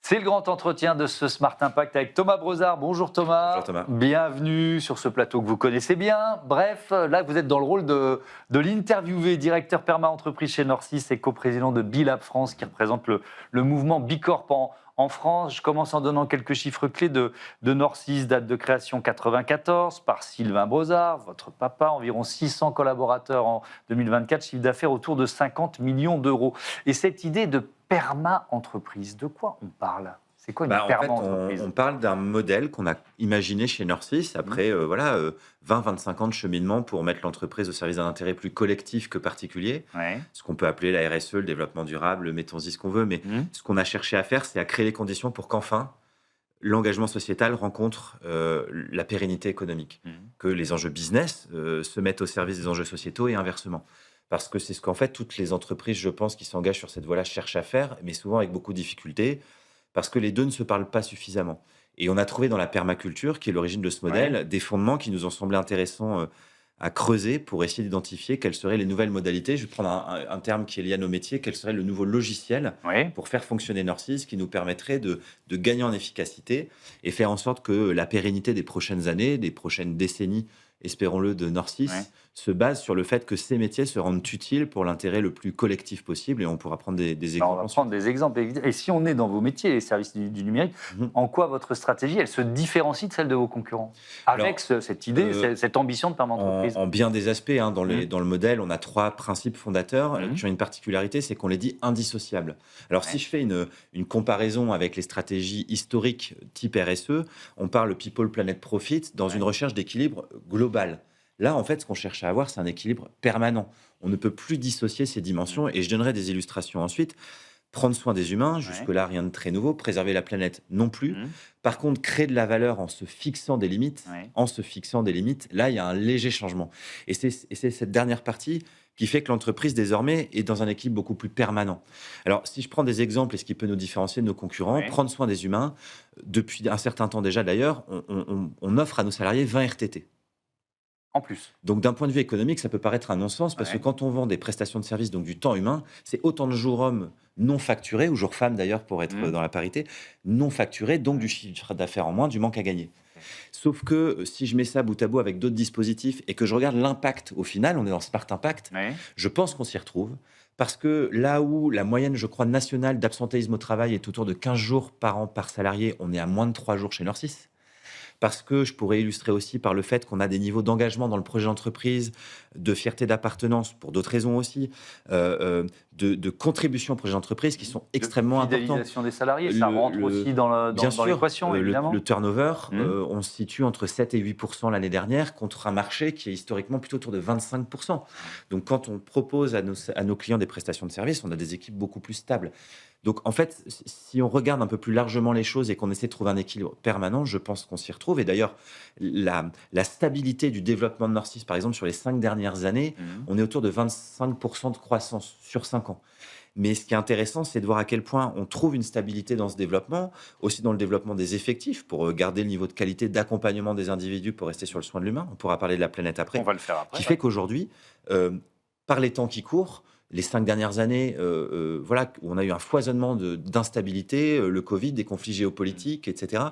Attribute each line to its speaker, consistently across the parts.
Speaker 1: C'est le grand entretien de ce Smart Impact avec Thomas Brozard. Bonjour Thomas.
Speaker 2: Bonjour Thomas.
Speaker 1: Bienvenue sur ce plateau que vous connaissez bien. Bref, là vous êtes dans le rôle de l'interviewé, directeur perma entreprise chez Norcis et coprésident de Bilab France qui représente le mouvement Bicorp en France. Je commence en donnant quelques chiffres clés de Norcis, date de création 94 par Sylvain Brozard, votre papa, environ 600 collaborateurs en 2024, chiffre d'affaires autour de 50 millions d'euros. Et cette idée de perma-entreprise, de quoi on parle ? C'est quoi une perma-entreprise ?
Speaker 2: On parle d'un modèle qu'on a imaginé chez Norcis après 20-25 ans de cheminement pour mettre l'entreprise au service d'un intérêt plus collectif que particulier.
Speaker 1: Ouais.
Speaker 2: Ce qu'on peut appeler la RSE, le développement durable, mettons-y ce qu'on veut. Mais ce qu'on a cherché à faire, c'est à créer les conditions pour qu'enfin, l'engagement sociétal rencontre la pérennité économique. Que les enjeux business se mettent au service des enjeux sociétaux et inversement. Parce que c'est ce qu'en fait toutes les entreprises, je pense, qui s'engagent sur cette voie-là cherchent à faire, mais souvent avec beaucoup de difficultés, parce que les deux ne se parlent pas suffisamment. Et on a trouvé dans la permaculture, qui est l'origine de ce modèle, des fondements qui nous ont semblé intéressants à creuser pour essayer d'identifier quelles seraient les nouvelles modalités. Je vais prendre un terme qui est lié à nos métiers, quel serait le nouveau logiciel pour faire fonctionner Norcis, qui nous permettrait de gagner en efficacité et faire en sorte que la pérennité des prochaines années, des prochaines décennies, espérons-le, de Norcis, se base sur le fait que ces métiers se rendent utiles pour l'intérêt le plus collectif possible, et on pourra prendre des exemples.
Speaker 1: On va prendre des exemples. Et si on est dans vos métiers, les services du numérique, en quoi votre stratégie, elle se différencie de celle de vos concurrents ? Avec cette idée, cette ambition de perma-entreprise.
Speaker 2: En bien des aspects, dans le modèle, on a 3 principes fondateurs qui ont une particularité, c'est qu'on les dit indissociables. Alors si je fais une comparaison avec les stratégies historiques type RSE, on parle People, Planet, Profit dans une recherche d'équilibre global. Là, en fait, ce qu'on cherche à avoir, c'est un équilibre permanent. On ne peut plus dissocier ces dimensions, et je donnerai des illustrations ensuite. Prendre soin des humains, jusque-là, rien de très nouveau. Préserver la planète, non plus. Par contre, créer de la valeur en se fixant des limites, là, il y a un léger changement. Et c'est cette dernière partie qui fait que l'entreprise, désormais, est dans un équilibre beaucoup plus permanent. Alors, si je prends des exemples, et ce qui peut nous différencier de nos concurrents, prendre soin des humains, depuis un certain temps déjà, d'ailleurs, on offre à nos salariés 20 RTT.
Speaker 1: En plus.
Speaker 2: Donc, d'un point de vue économique, ça peut paraître un non-sens parce que quand on vend des prestations de services, donc du temps humain, c'est autant de jours hommes non facturés, ou jours femmes d'ailleurs pour être dans la parité, non facturés, donc du chiffre d'affaires en moins, du manque à gagner. Sauf que si je mets ça bout à bout avec d'autres dispositifs et que je regarde l'impact au final, on est dans Smart Impact, je pense qu'on s'y retrouve. Parce que là où la moyenne, je crois, nationale d'absentéisme au travail est autour de 15 jours par an par salarié, on est à moins de 3 jours chez Norcis. Parce que je pourrais illustrer aussi par le fait qu'on a des niveaux d'engagement dans le projet d'entreprise, de fierté d'appartenance, pour d'autres raisons aussi, de contribution au projet d'entreprise qui sont extrêmement importants.
Speaker 1: Fidélisation des salariés, ça rentre aussi dans l'équation, évidemment.
Speaker 2: Le turnover, on se situe entre 7 et 8% l'année dernière, contre un marché qui est historiquement plutôt autour de 25%. Donc, quand on propose à nos clients des prestations de services, on a des équipes beaucoup plus stables. Donc, en fait, si on regarde un peu plus largement les choses et qu'on essaie de trouver un équilibre permanent, je pense qu'on s'y retrouve. Et d'ailleurs, la stabilité du développement de Norcis, par exemple, sur les 5 dernières années, on est autour de 25% de croissance sur 5 ans. Mais ce qui est intéressant, c'est de voir à quel point on trouve une stabilité dans ce développement, aussi dans le développement des effectifs, pour garder le niveau de qualité d'accompagnement des individus pour rester sur le soin de l'humain. On pourra parler de la planète après.
Speaker 1: On va le faire après.
Speaker 2: Qui fait qu'aujourd'hui, par les temps qui courent, les 5 dernières années, où on a eu un foisonnement d'instabilité, le Covid, des conflits géopolitiques, etc.,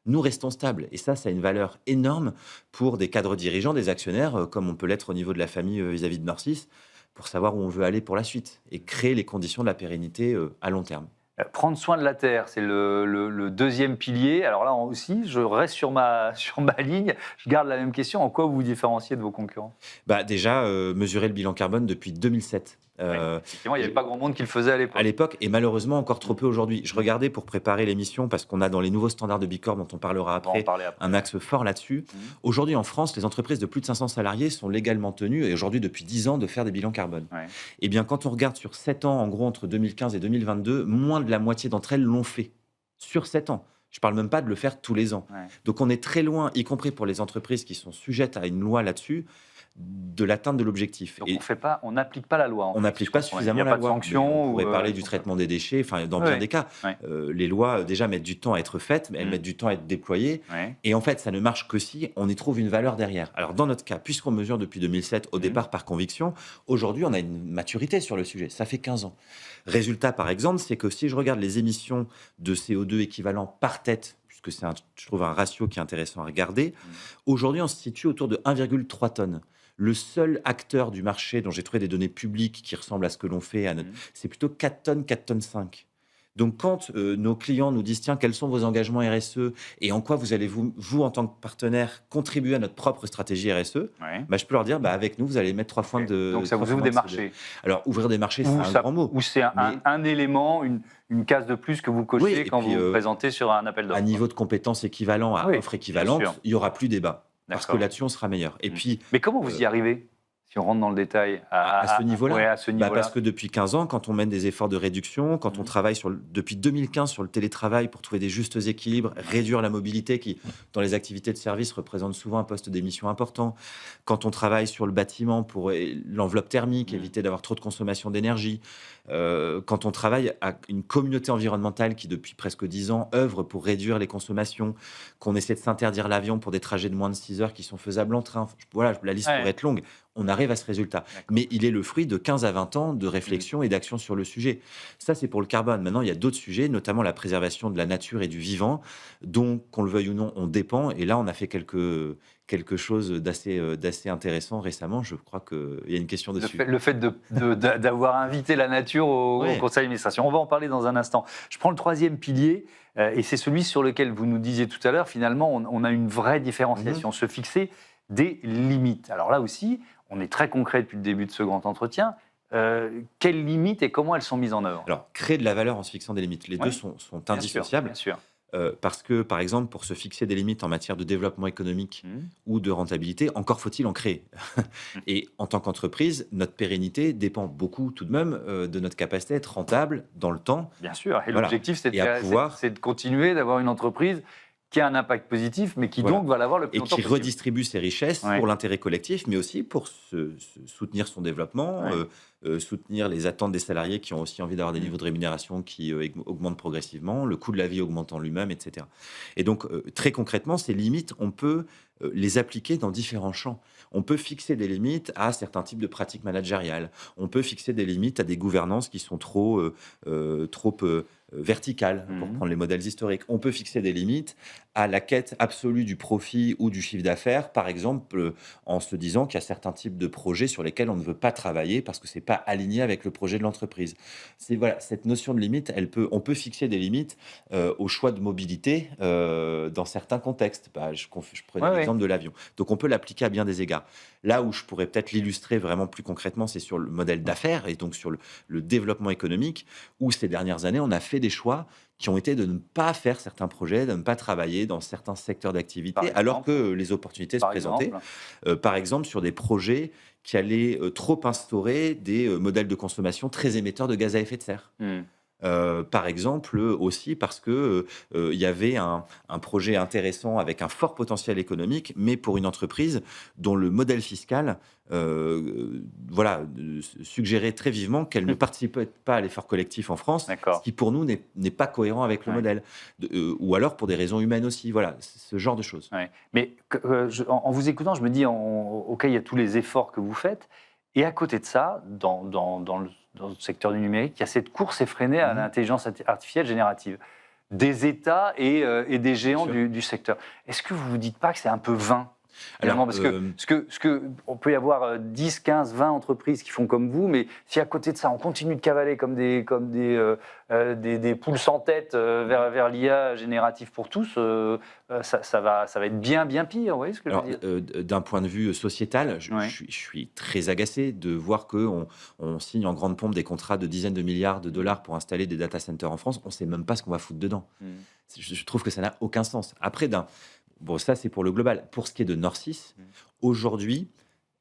Speaker 2: nous restons stables. Et ça a une valeur énorme pour des cadres dirigeants, des actionnaires, comme on peut l'être au niveau de la famille vis-à-vis de Norcis, pour savoir où on veut aller pour la suite et créer les conditions de la pérennité à long terme.
Speaker 1: Prendre soin de la terre, c'est le deuxième pilier. Alors là aussi, je reste sur ma ligne. Je garde la même question. En quoi vous vous différenciez de vos concurrents ?
Speaker 2: Déjà, mesurer le bilan carbone depuis 2007.
Speaker 1: Effectivement, il n'y avait pas grand monde qui le faisait à l'époque.
Speaker 2: Et malheureusement encore trop peu aujourd'hui. Je regardais pour préparer l'émission, parce qu'on a dans les nouveaux standards de Bicorp, dont on parlera après, un axe fort là-dessus. Aujourd'hui en France, les entreprises de plus de 500 salariés sont légalement tenues, et aujourd'hui depuis 10 ans, de faire des bilans carbone. Et bien quand on regarde sur 7 ans, en gros entre 2015 et 2022, moins de la moitié d'entre elles l'ont fait. Sur 7 ans. Je ne parle même pas de le faire tous les ans. Donc on est très loin, y compris pour les entreprises qui sont sujettes à une loi là-dessus, de l'atteinte de l'objectif.
Speaker 1: Donc on n'applique pas la loi.
Speaker 2: On n'applique pas suffisamment la loi.
Speaker 1: Il n'y a pas de sanction.
Speaker 2: On pourrait parler du traitement des déchets, dans bien des cas. Les lois, déjà, mettent du temps à être faites, mais elles mettent du temps à être déployées. Et en fait, ça ne marche que si on y trouve une valeur derrière. Alors, dans notre cas, puisqu'on mesure depuis 2007, au départ par conviction, aujourd'hui, on a une maturité sur le sujet. Ça fait 15 ans. Résultat, par exemple, c'est que si je regarde les émissions de CO2 équivalent par tête, puisque c'est, je trouve, un ratio qui est intéressant à regarder, aujourd'hui, on se situe autour de 1,3 tonnes. Le seul acteur du marché dont j'ai trouvé des données publiques qui ressemblent à ce que l'on fait, c'est plutôt 4 tonnes, 4 tonnes 5. Donc, quand nos clients nous disent, tiens, quels sont vos engagements RSE et en quoi vous allez, vous en tant que partenaire, contribuer à notre propre stratégie RSE, je peux leur dire, avec nous, vous allez mettre 3 points de...
Speaker 1: Donc, ça vous ouvre des marchés.
Speaker 2: Alors, ouvrir des marchés, c'est un grand mot.
Speaker 1: Ou c'est un élément, une case de plus que vous cochez quand vous vous présentez sur un appel d'offres.
Speaker 2: À niveau de compétences équivalent, à offre équivalente, il n'y aura plus débat. Parce que là-dessus, on sera meilleur. Et puis,
Speaker 1: mais comment vous y arrivez, si on rentre dans le détail,
Speaker 2: à ce niveau-là,
Speaker 1: niveau-là
Speaker 2: parce que depuis 15 ans, quand on mène des efforts de réduction, quand on travaille depuis 2015 sur le télétravail pour trouver des justes équilibres, réduire la mobilité qui, dans les activités de service, représente souvent un poste d'émission important, quand on travaille sur le bâtiment pour l'enveloppe thermique, éviter d'avoir trop de consommation d'énergie, quand on travaille à une communauté environnementale qui, depuis presque 10 ans, œuvre pour réduire les consommations, qu'on essaie de s'interdire l'avion pour des trajets de moins de 6 heures qui sont faisables en train. Voilà, la liste pourrait être longue. On arrive à ce résultat. Mais il est le fruit de 15 à 20 ans de réflexion et d'action sur le sujet. Ça, c'est pour le carbone. Maintenant, il y a d'autres sujets, notamment la préservation de la nature et du vivant, dont, qu'on le veuille ou non, on dépend. Et là, on a fait quelque chose d'assez intéressant récemment. Je crois qu'il y a une question dessus.
Speaker 1: Le fait d'avoir invité la nature au conseil d'administration. On va en parler dans un instant. Je prends le troisième pilier, et c'est celui sur lequel vous nous disiez tout à l'heure, finalement, on a une vraie différenciation, se fixer des limites. Alors là aussi, on est très concret depuis le début de ce grand entretien. Quelles limites et comment elles sont mises en œuvre?
Speaker 2: Alors, créer de la valeur en se fixant des limites. Les deux sont indissociables.
Speaker 1: Bien sûr.
Speaker 2: Parce que, par exemple, pour se fixer des limites en matière de développement économique ou de rentabilité, encore faut-il en créer. Et en tant qu'entreprise, notre pérennité dépend beaucoup tout de même de notre capacité à être rentable dans le temps.
Speaker 1: Bien sûr. Et l'objectif, c'est de continuer d'avoir une entreprise qui a un impact positif, mais qui donc va l'avoir le plus longtemps possible.
Speaker 2: Et qui redistribue ses richesses pour l'intérêt collectif, mais aussi pour soutenir son développement, soutenir les attentes des salariés qui ont aussi envie d'avoir des niveaux de rémunération qui augmentent progressivement, le coût de la vie augmentant lui-même, etc. Et donc, très concrètement, ces limites, on peut les appliquer dans différents champs. On peut fixer des limites à certains types de pratiques managériales. On peut fixer des limites à des gouvernances qui sont trop verticales, pour prendre les modèles historiques. On peut fixer des limites à la quête absolue du profit ou du chiffre d'affaires, par exemple, en se disant qu'il y a certains types de projets sur lesquels on ne veut pas travailler parce que c'est pas aligné avec le projet de l'entreprise. Cette notion de limite, on peut fixer des limites au choix de mobilité dans certains contextes. Je prenais l'exemple de l'avion. Donc on peut l'appliquer à bien des égards. Là où je pourrais peut-être l'illustrer vraiment plus concrètement, c'est sur le modèle d'affaires et donc sur le développement économique, où ces dernières années, on a fait des choix qui ont été de ne pas faire certains projets, de ne pas travailler dans certains secteurs d'activité, alors que les opportunités se présentaient. Par exemple, sur des projets qui allaient trop instaurer des modèles de consommation très émetteurs de gaz à effet de serre. Par exemple, aussi parce que il y avait un projet intéressant avec un fort potentiel économique, mais pour une entreprise dont le modèle fiscal suggérait très vivement qu'elle ne participait pas à l'effort collectif en France, ce qui pour nous n'est pas cohérent avec le modèle, ou alors pour des raisons humaines aussi. Voilà, ce genre de choses.
Speaker 1: Mais en vous écoutant, je me dis, OK, il y a tous les efforts que vous faites, et à côté de ça, dans le secteur du numérique, il y a cette course effrénée à l'intelligence artificielle générative des États et des géants du secteur. Est-ce que vous ne vous dites pas que c'est un peu vain? Alors, parce que on peut y avoir 10, 15, 20 entreprises qui font comme vous, mais si à côté de ça, on continue de cavaler comme des poules sans tête vers l'IA générative pour tous, ça va être bien pire. Vous voyez ce que je veux dire?
Speaker 2: D'un point de vue sociétal, je suis très agacé de voir qu'on signe en grande pompe des contrats de dizaines de milliards de dollars pour installer des data centers en France. On ne sait même pas ce qu'on va foutre dedans. Je trouve que ça n'a aucun sens. Après, ça, c'est pour le global. Pour ce qui est de Nord6, aujourd'hui,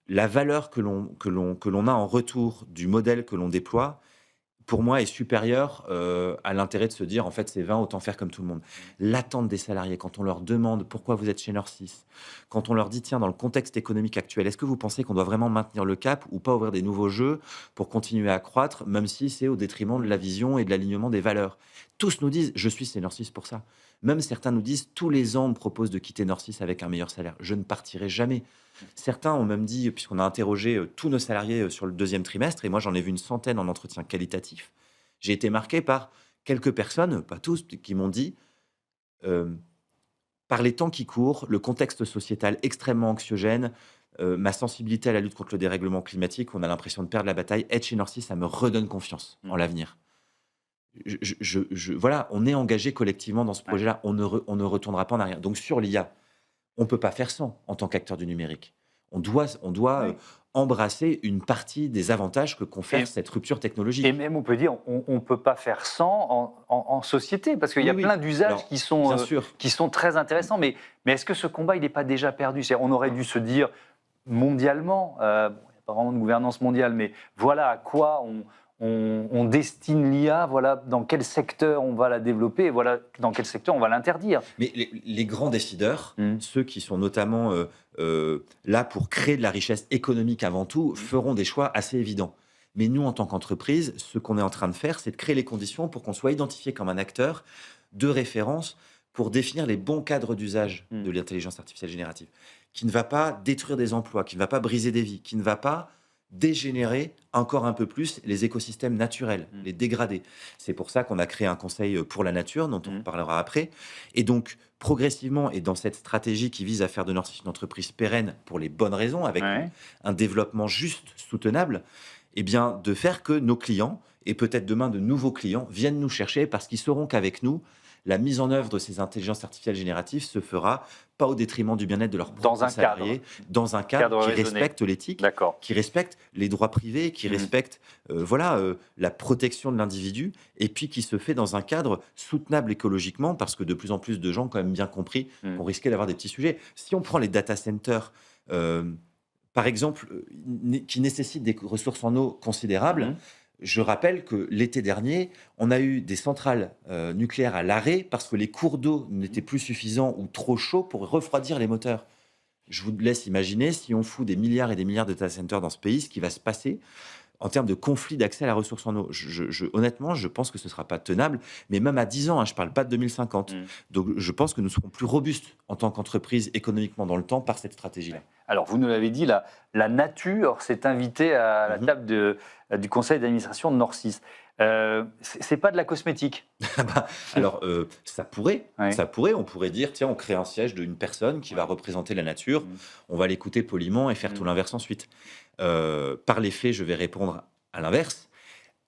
Speaker 2: la valeur que l'on a en retour du modèle que l'on déploie pour moi, est supérieur à l'intérêt de se dire, en fait, c'est 20, autant faire comme tout le monde. L'attente des salariés, quand on leur demande pourquoi vous êtes chez Norcis, quand on leur dit, tiens, dans le contexte économique actuel, est-ce que vous pensez qu'on doit vraiment maintenir le cap ou pas ouvrir des nouveaux jeux pour continuer à croître, même si c'est au détriment de la vision et de l'alignement des valeurs? Tous nous disent, je suis chez Norcis pour ça. Même certains nous disent, tous les ans, on me propose de quitter Norcis avec un meilleur salaire. Je ne partirai jamais. Certains ont même dit, puisqu'on a interrogé tous nos salariés sur le deuxième trimestre, et moi j'en ai vu une centaine en entretien qualitatif, j'ai été marqué par quelques personnes, pas tous, qui m'ont dit, euh, par les temps qui courent, le contexte sociétal extrêmement anxiogène, ma sensibilité à la lutte contre le dérèglement climatique, on a l'impression de perdre la bataille, être chez Norcis, ça me redonne confiance en l'avenir. Voilà, on est engagé collectivement dans ce projet-là, on ne retournera pas en arrière. Donc sur l'IA, on ne peut pas faire sans en tant qu'acteur du numérique. On doit embrasser une partie des avantages que confère cette rupture technologique.
Speaker 1: Et même, on peut dire, on ne peut pas faire sans en société, parce qu'il y a plein d'usages qui sont très intéressants. Mais est-ce que ce combat, il n'est pas déjà perdu? On aurait dû se dire mondialement, il n'y a pas vraiment de gouvernance mondiale, mais voilà à quoi on destine l'IA, voilà dans quel secteur on va la développer, et voilà dans quel secteur on va l'interdire.
Speaker 2: Mais les grands décideurs, ceux qui sont notamment là pour créer de la richesse économique avant tout, feront des choix assez évidents. Mais nous, en tant qu'entreprise, ce qu'on est en train de faire, c'est de créer les conditions pour qu'on soit identifié comme un acteur de référence pour définir les bons cadres d'usage de l'intelligence artificielle générative, qui ne va pas détruire des emplois, qui ne va pas briser des vies, qui ne va pas dégénérer encore un peu plus les écosystèmes naturels, les dégrader. C'est pour ça qu'on a créé un conseil pour la nature, dont on parlera après. Et donc, progressivement, et dans cette stratégie qui vise à faire de Norcis une entreprise pérenne pour les bonnes raisons, avec un développement juste, soutenable, eh bien, de faire que nos clients, et peut-être demain de nouveaux clients, viennent nous chercher parce qu'ils sauront qu'avec nous, la mise en œuvre de ces intelligences artificielles génératives se fera pas au détriment du bien-être de leurs propres salariés, dans un cadre qui respecte l'éthique, qui respecte les droits privés, qui respecte la protection de l'individu, et puis qui se fait dans un cadre soutenable écologiquement, parce que de plus en plus de gens ont quand même bien compris qu'on risquait d'avoir des petits sujets. Si on prend les data centers, par exemple, qui nécessitent des ressources en eau considérables, je rappelle que l'été dernier, on a eu des centrales nucléaires à l'arrêt parce que les cours d'eau n'étaient plus suffisants ou trop chauds pour refroidir les moteurs. Je vous laisse imaginer, si on fout des milliards et des milliards de data centers dans ce pays, ce qui va se passer en termes de conflit d'accès à la ressource en eau. Honnêtement, je pense que ce ne sera pas tenable, mais même à 10 ans, je ne parle pas de 2050. Donc je pense que nous serons plus robustes en tant qu'entreprise économiquement dans le temps par cette stratégie-là.
Speaker 1: Alors, vous nous l'avez dit, la nature s'est invitée à la table du conseil d'administration de Norcis. C'est pas de la cosmétique.
Speaker 2: Alors, ça pourrait. On pourrait dire, tiens, on crée un siège d'une personne qui va représenter la nature. On va l'écouter poliment et faire tout l'inverse ensuite. Par les faits, je vais répondre à l'inverse.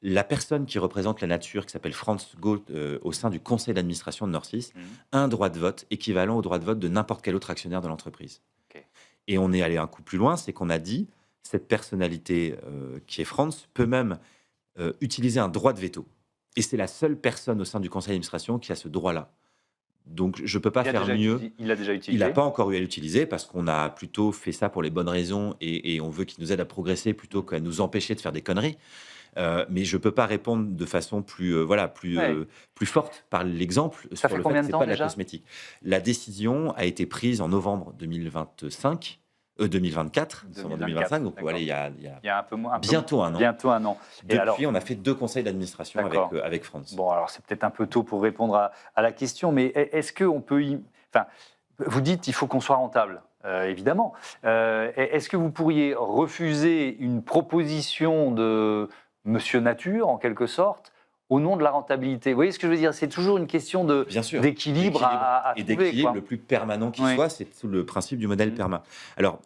Speaker 2: La personne qui représente la nature, qui s'appelle Franz Gault, au sein du conseil d'administration de Norcis, a un droit de vote équivalent au droit de vote de n'importe quel autre actionnaire de l'entreprise. Et on est allé un coup plus loin, c'est qu'on a dit, cette personnalité qui est Franz peut même utiliser un droit de veto. Et c'est la seule personne au sein du conseil d'administration qui a ce droit-là. Donc, je ne peux pas faire mieux.
Speaker 1: Il l'a déjà utilisé.
Speaker 2: Il n'a pas encore eu à l'utiliser parce qu'on a plutôt fait ça pour les bonnes raisons et on veut qu'il nous aide à progresser plutôt qu'à nous empêcher de faire des conneries. Mais je ne peux pas répondre de façon plus forte par l'exemple sur le fait que ce n'est pas de la cosmétique. La décision a été prise en novembre 2024, 2025, donc voilà, il y a bientôt un an.
Speaker 1: Bientôt un an.
Speaker 2: Et depuis, on a fait 2 conseils d'administration avec France.
Speaker 1: Bon, alors c'est peut-être un peu tôt pour répondre à la question, mais est-ce qu'on peut Enfin, vous dites qu'il faut qu'on soit rentable. Évidemment. Est-ce que vous pourriez refuser une proposition de Monsieur Nature, en quelque sorte, au nom de la rentabilité? Vous voyez ce que je veux dire? C'est toujours une question d'équilibre à
Speaker 2: et
Speaker 1: trouver.
Speaker 2: D'équilibre le plus permanent qui soit, c'est tout le principe du modèle PERMA. Alors,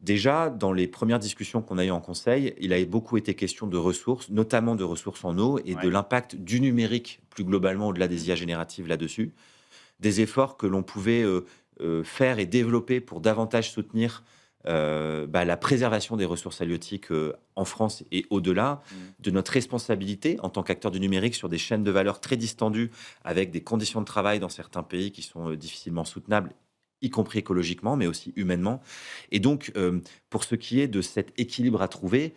Speaker 2: déjà, dans les premières discussions qu'on a eues en conseil, il a beaucoup été question de ressources, notamment de ressources en eau et de l'impact du numérique, plus globalement, au-delà des IA génératives là-dessus. Des efforts que l'on pouvait faire et développer pour davantage soutenir la préservation des ressources halieutiques en France et au-delà, de notre responsabilité en tant qu'acteur du numérique sur des chaînes de valeur très distendues, avec des conditions de travail dans certains pays qui sont difficilement soutenables, y compris écologiquement, mais aussi humainement. Et donc, pour ce qui est de cet équilibre à trouver,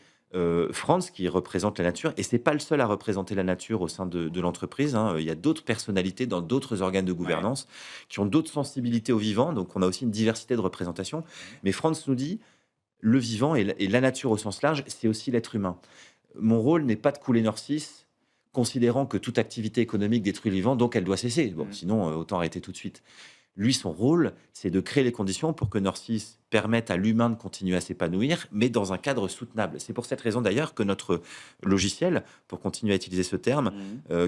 Speaker 2: Franz, qui représente la nature, et c'est pas le seul à représenter la nature au sein de l'entreprise, hein. Il y a d'autres personnalités dans d'autres organes de gouvernance qui ont d'autres sensibilités au vivant, donc on a aussi une diversité de représentation. Mais Franz nous dit, le vivant et la nature au sens large, c'est aussi l'être humain. Mon rôle n'est pas de couler Nord6, considérant que toute activité économique détruit le vivant, donc elle doit cesser. Bon, sinon, autant arrêter tout de suite. Lui, son rôle, c'est de créer les conditions pour que Nord6 permette à l'humain de continuer à s'épanouir, mais dans un cadre soutenable. C'est pour cette raison d'ailleurs que notre logiciel, pour continuer à utiliser ce terme,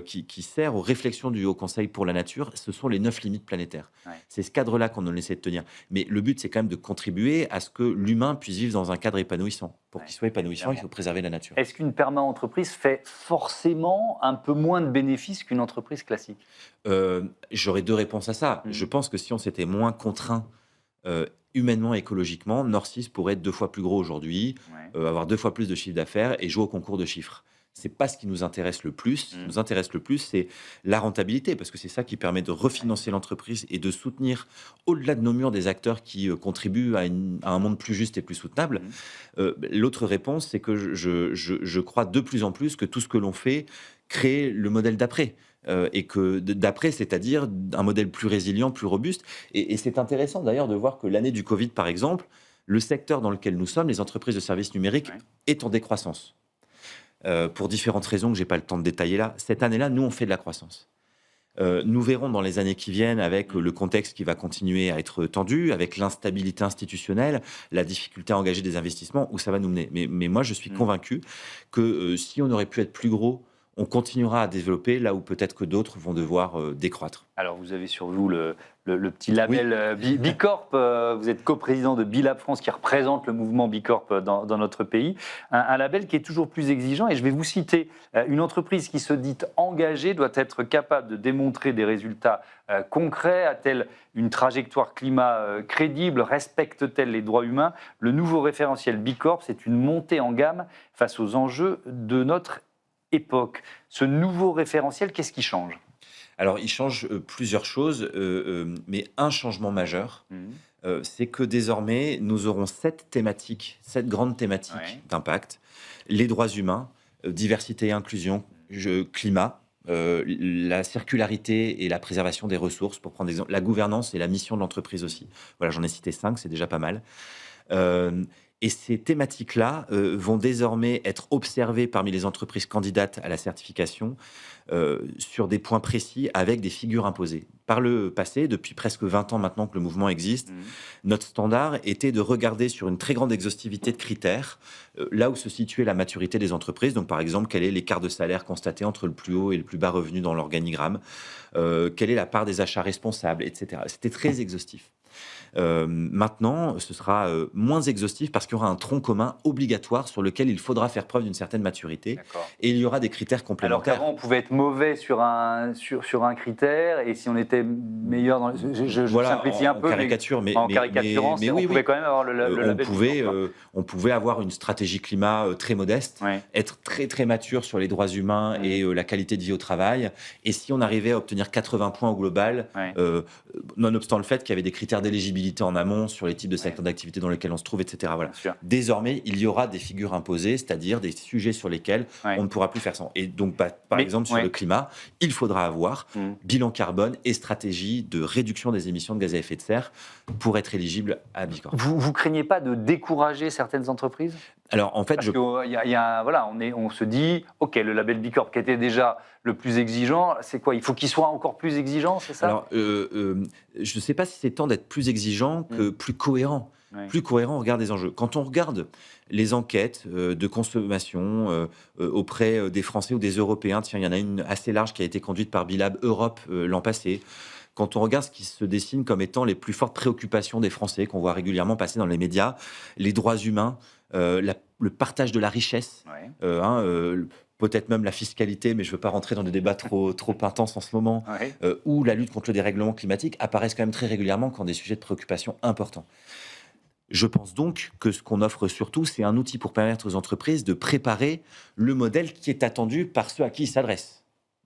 Speaker 2: qui sert aux réflexions du Haut Conseil pour la nature, ce sont les 9 limites planétaires. Ouais. C'est ce cadre-là qu'on essaie de tenir. Mais le but, c'est quand même de contribuer à ce que l'humain puisse vivre dans un cadre épanouissant. Pour qu'il soit épanouissant, il faut préserver la nature.
Speaker 1: Est-ce qu'une perma-entreprise fait forcément un peu moins de bénéfices qu'une entreprise classique ?
Speaker 2: J'aurais 2 réponses à ça. Je pense que si on s'était moins contraint humainement, écologiquement, Nord6 pourrait être 2 fois plus gros aujourd'hui, avoir 2 fois plus de chiffre d'affaires et jouer au concours de chiffres. C'est pas ce qui nous intéresse le plus. Ce qui nous intéresse le plus, c'est la rentabilité, parce que c'est ça qui permet de refinancer l'entreprise et de soutenir, au-delà de nos murs, des acteurs qui contribuent à un monde plus juste et plus soutenable. L'autre réponse, c'est que je crois de plus en plus que tout ce que l'on fait crée le modèle d'après. Et que d'après, c'est-à-dire un modèle plus résilient, plus robuste. Et c'est intéressant d'ailleurs de voir que l'année du Covid, par exemple, le secteur dans lequel nous sommes, les entreprises de services numériques, est en décroissance. Pour différentes raisons que je n'ai pas le temps de détailler là. Cette année-là, nous, on fait de la croissance. Nous verrons dans les années qui viennent, avec le contexte qui va continuer à être tendu, avec l'instabilité institutionnelle, la difficulté à engager des investissements, où ça va nous mener. Mais moi, je suis convaincu que si on aurait pu être plus gros, on continuera à développer là où peut-être que d'autres vont devoir décroître.
Speaker 1: Alors, vous avez sur vous le petit label Bicorp. Vous êtes coprésident de Bilab France, qui représente le mouvement Bicorp dans notre pays. Un label qui est toujours plus exigeant. Et je vais vous citer, une entreprise qui se dit engagée doit être capable de démontrer des résultats concrets. A-t-elle une trajectoire climat crédible? Respecte-t-elle les droits humains? Le nouveau référentiel Bicorp, c'est une montée en gamme face aux enjeux de notre époque. Ce nouveau référentiel, qu'est-ce qui change ?
Speaker 2: Alors, il change plusieurs choses, mais un changement majeur, c'est que désormais, nous aurons 7 grandes thématiques d'impact. Les droits humains, diversité et inclusion, climat, la circularité et la préservation des ressources, pour prendre des exemples, la gouvernance et la mission de l'entreprise aussi. Voilà, j'en ai cité 5, c'est déjà pas mal. Et ces thématiques-là vont désormais être observées parmi les entreprises candidates à la certification sur des points précis avec des figures imposées. Par le passé, depuis presque 20 ans maintenant que le mouvement existe, notre standard était de regarder sur une très grande exhaustivité de critères là où se situait la maturité des entreprises. Donc par exemple, quel est l'écart de salaire constaté entre le plus haut et le plus bas revenu dans l'organigramme, quelle est la part des achats responsables, etc. C'était très exhaustif. Maintenant, ce sera moins exhaustif parce qu'il y aura un tronc commun obligatoire sur lequel il faudra faire preuve d'une certaine maturité. D'accord. Et il y aura des critères complémentaires.
Speaker 1: Alors qu'avant, on pouvait être mauvais sur un critère, et si on était meilleur dans... Je simplifie un peu.
Speaker 2: Caricature, mais
Speaker 1: en caricaturant, mais on pouvait quand même avoir le label.
Speaker 2: On pouvait avoir une stratégie climat très modeste, être très très mature sur les droits humains et la qualité de vie au travail. Et si on arrivait à obtenir 80 points au global, nonobstant le fait qu'il y avait des critères d'éligibilité en amont sur les types de secteurs d'activité dans lesquels on se trouve, etc. Voilà. Désormais, il y aura des figures imposées, c'est-à-dire des sujets sur lesquels on ne pourra plus faire sans. Et donc, par exemple, sur le climat, il faudra avoir bilan carbone et stratégie de réduction des émissions de gaz à effet de serre pour être éligible à Bicorp.
Speaker 1: Vous craignez pas de décourager certaines entreprises ?
Speaker 2: Alors, en fait,
Speaker 1: on se dit, OK, le label Bicorp qui était déjà le plus exigeant, c'est quoi ? Il faut qu'il soit encore plus exigeant, c'est ça ?
Speaker 2: Alors, je ne sais pas si c'est temps d'être plus exigeant que plus cohérent. Plus cohérent, on regarde les enjeux. Quand on regarde les enquêtes de consommation auprès des Français ou des Européens, tiens, il y en a une assez large qui a été conduite par Bilab Europe l'an passé. Quand on regarde ce qui se dessine comme étant les plus fortes préoccupations des Français, qu'on voit régulièrement passer dans les médias, les droits humains, le partage de la richesse, peut-être même la fiscalité, mais je ne veux pas rentrer dans des débats trop intenses en ce moment, ou la lutte contre le dérèglement climatique apparaissent quand même très régulièrement comme des sujets de préoccupation importants. Je pense donc que ce qu'on offre surtout, c'est un outil pour permettre aux entreprises de préparer le modèle qui est attendu par ceux à qui ils s'adressent.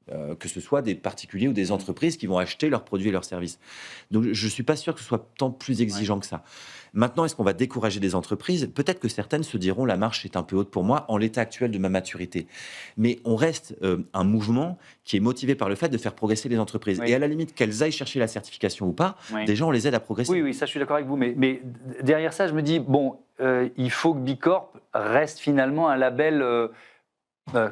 Speaker 2: que ce soit des particuliers ou des entreprises qui vont acheter leurs produits et leurs services. Donc, je ne suis pas sûr que ce soit tant plus exigeant que ça. Maintenant, est-ce qu'on va décourager des entreprises? Peut-être que certaines se diront la marche est un peu haute pour moi en l'état actuel de ma maturité. Mais on reste un mouvement qui est motivé par le fait de faire progresser les entreprises.
Speaker 1: Oui.
Speaker 2: Et à la limite, qu'elles aillent chercher la certification ou pas, déjà, on les aide à progresser.
Speaker 1: Oui, ça, je suis d'accord avec vous. Mais derrière ça, je me dis, bon, il faut que Bicorp reste finalement un label,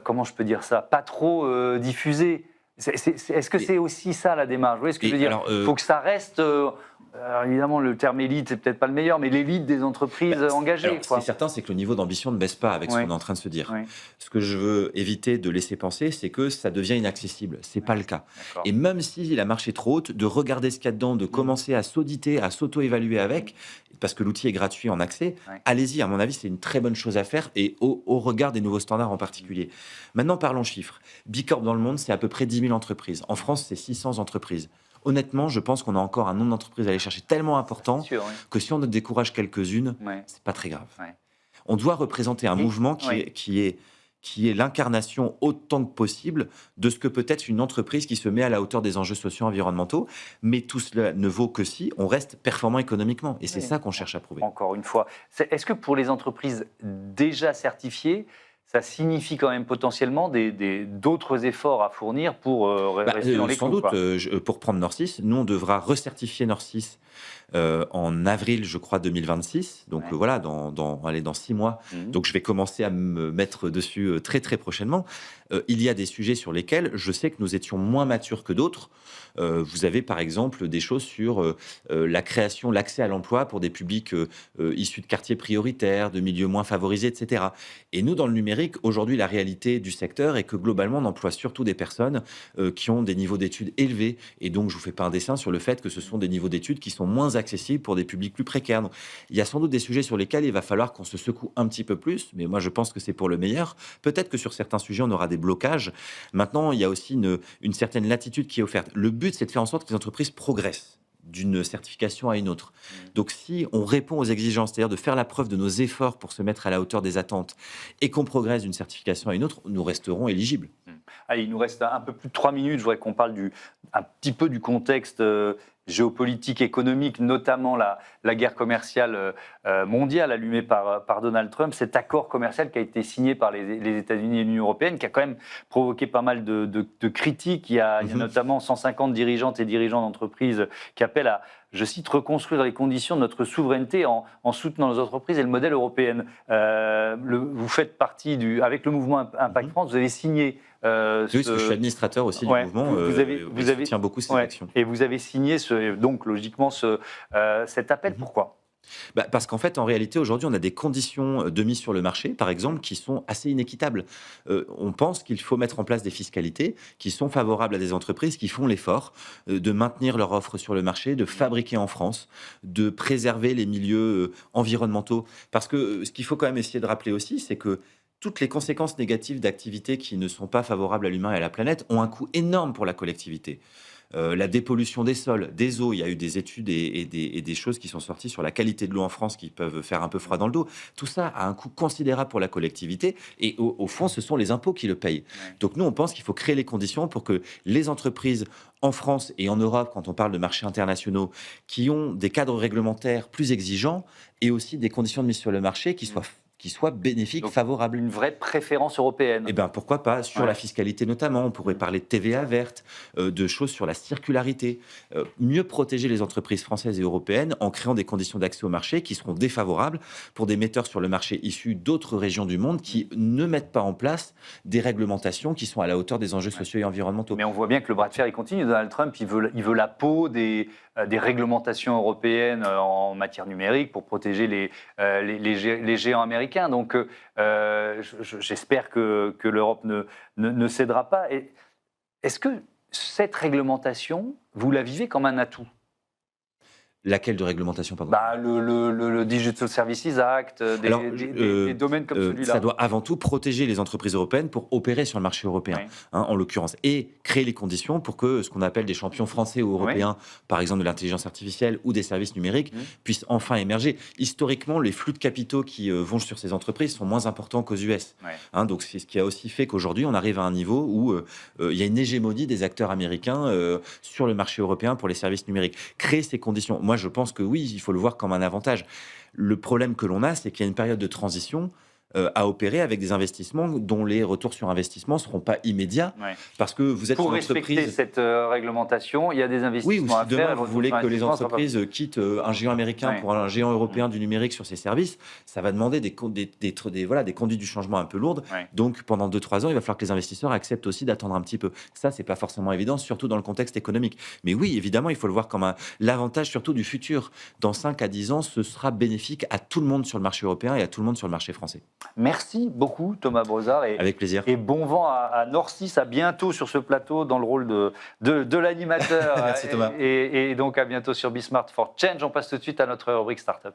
Speaker 1: comment je peux dire ça, pas trop diffusé. Est-ce que c'est aussi ça la démarche? Vous voyez ce que je veux dire? Il faut que ça reste, alors évidemment le terme élite c'est peut-être pas le meilleur, mais l'élite des entreprises engagées.
Speaker 2: Ce qui est certain, c'est que le niveau d'ambition ne baisse pas avec ce qu'on est en train de se dire.
Speaker 1: Oui.
Speaker 2: Ce que je veux éviter de laisser penser, c'est que ça devient inaccessible. C'est pas le cas. Et même si la marche est trop haute, de regarder ce qu'il y a dedans, de commencer à s'auditer, à s'auto-évaluer avec, parce que l'outil est gratuit en accès, allez-y, à mon avis, c'est une très bonne chose à faire et au regard des nouveaux standards en particulier. Maintenant, parlons chiffres. Bicorp dans le monde, c'est à peu près 10 000 entreprises. En France, c'est 600 entreprises. Honnêtement, je pense qu'on a encore un nombre d'entreprises à aller chercher tellement important que si on en décourage quelques-unes, c'est pas très grave. On doit représenter un mouvement qui est l'incarnation autant que possible de ce que peut être une entreprise qui se met à la hauteur des enjeux sociaux et environnementaux. Mais tout cela ne vaut que si on reste performant économiquement. Et c'est ça qu'on cherche à prouver.
Speaker 1: Encore une fois. Est-ce que pour les entreprises déjà certifiées, ça signifie quand même potentiellement d'autres efforts à fournir pour rester dans les
Speaker 2: sans
Speaker 1: clous,
Speaker 2: doute, pour prendre Nord6, nous, on devra recertifier Nord6 en avril, je crois, 2026. Donc voilà, dans 6 mois. Donc je vais commencer à me mettre dessus très, très prochainement. Il y a des sujets sur lesquels je sais que nous étions moins matures que d'autres. Vous avez par exemple des choses sur la création, l'accès à l'emploi pour des publics issus de quartiers prioritaires, de milieux moins favorisés, etc. Et nous, dans le numérique, aujourd'hui, la réalité du secteur est que globalement, on emploie surtout des personnes qui ont des niveaux d'études élevés. Et donc, je ne vous fais pas un dessin sur le fait que ce sont des niveaux d'études qui sont moins accessibles pour des publics plus précaires. Donc, il y a sans doute des sujets sur lesquels il va falloir qu'on se secoue un petit peu plus, mais moi, je pense que c'est pour le meilleur. Peut-être que sur certains sujets, on aura des blocages. Maintenant, il y a aussi une certaine latitude qui est offerte. Le but, c'est de faire en sorte que les entreprises progressent d'une certification à une autre. Donc, si on répond aux exigences, c'est-à-dire de faire la preuve de nos efforts pour se mettre à la hauteur des attentes et qu'on progresse d'une certification à une autre, nous resterons éligibles.
Speaker 1: Allez, il nous reste un peu plus de 3 minutes. Je voudrais qu'on parle un petit peu du contexte géopolitique, économique, notamment la guerre commerciale mondiale allumée par Donald Trump, cet accord commercial qui a été signé par les États-Unis et l'Union européenne, qui a quand même provoqué pas mal de critiques. Il y a notamment 150 dirigeantes et dirigeants d'entreprises qui appellent à, je cite, reconstruire les conditions de notre souveraineté en soutenant nos entreprises et le modèle européen. Vous faites partie avec le mouvement Impact France, vous avez signé...
Speaker 2: Oui, parce que je suis administrateur aussi du mouvement, vous avez soutient beaucoup ces actions.
Speaker 1: Et vous avez signé donc logiquement cet appel. Pourquoi ?
Speaker 2: Parce qu'en fait, en réalité, aujourd'hui, on a des conditions de mise sur le marché, par exemple, qui sont assez inéquitables. On pense qu'il faut mettre en place des fiscalités qui sont favorables à des entreprises qui font l'effort de maintenir leur offre sur le marché, de fabriquer en France, de préserver les milieux environnementaux. Parce que ce qu'il faut quand même essayer de rappeler aussi, c'est que toutes les conséquences négatives d'activités qui ne sont pas favorables à l'humain et à la planète ont un coût énorme pour la collectivité. La dépollution des sols, des eaux, il y a eu des études et des choses qui sont sorties sur la qualité de l'eau en France qui peuvent faire un peu froid dans le dos. Tout ça a un coût considérable pour la collectivité et au fond, ce sont les impôts qui le payent. Donc nous, on pense qu'il faut créer les conditions pour que les entreprises en France et en Europe, quand on parle de marchés internationaux, qui ont des cadres réglementaires plus exigeants et aussi des conditions de mise sur le marché qui soient bénéfiques, favorables.
Speaker 1: Une vraie préférence européenne.
Speaker 2: Eh bien, pourquoi pas, sur la fiscalité notamment. On pourrait parler de TVA verte, de choses sur la circularité. Mieux protéger les entreprises françaises et européennes en créant des conditions d'accès au marché qui seront défavorables pour des metteurs sur le marché issus d'autres régions du monde qui ne mettent pas en place des réglementations qui sont à la hauteur des enjeux sociaux et environnementaux.
Speaker 1: Mais on voit bien que le bras de fer, il continue. Donald Trump, il veut la peau des réglementations européennes en matière numérique pour protéger les géants américains. Donc, j'espère que l'Europe ne cédera pas. Est-ce que cette réglementation, vous la vivez comme un atout ?
Speaker 2: Laquelle de réglementation, pardon?
Speaker 1: Le Digital Services Act, des domaines comme celui-là.
Speaker 2: Ça doit avant tout protéger les entreprises européennes pour opérer sur le marché européen,
Speaker 1: Oui.
Speaker 2: en l'occurrence, et créer les conditions pour que ce qu'on appelle des champions français ou européens, par exemple de l'intelligence artificielle ou des services numériques, puissent enfin émerger. Historiquement, les flux de capitaux qui vont sur ces entreprises sont moins importants qu'aux US. Donc c'est ce qui a aussi fait qu'aujourd'hui, on arrive à un niveau où il y a une hégémonie des acteurs américains sur le marché européen pour les services numériques. Créer ces conditions, moi je pense que oui, il faut le voir comme un avantage. Le problème que l'on a, c'est qu'il y a une période de transition à opérer avec des investissements dont les retours sur investissement ne seront pas immédiats, parce que vous êtes
Speaker 1: pour
Speaker 2: une
Speaker 1: respecter
Speaker 2: entreprise...
Speaker 1: cette réglementation, il y a des investissements à faire.
Speaker 2: Demain, vous voulez que les entreprises quittent un géant américain pour un géant européen du numérique sur ses services, ça va demander des conduites du changement un peu lourdes. Donc, pendant 2-3 ans, il va falloir que les investisseurs acceptent aussi d'attendre un petit peu. Ça, c'est pas forcément évident, surtout dans le contexte économique. Mais oui, évidemment, il faut le voir comme l'avantage surtout du futur. Dans 5 à 10 ans, ce sera bénéfique à tout le monde sur le marché européen et à tout le monde sur le marché français.
Speaker 1: Merci beaucoup Thomas Brosard
Speaker 2: avec plaisir.
Speaker 1: Et bon vent à Nord6, à bientôt sur ce plateau dans le rôle de l'animateur.
Speaker 2: Merci Thomas.
Speaker 1: Et donc à bientôt sur Be Smart for Change. On passe tout de suite à notre rubrique Startup.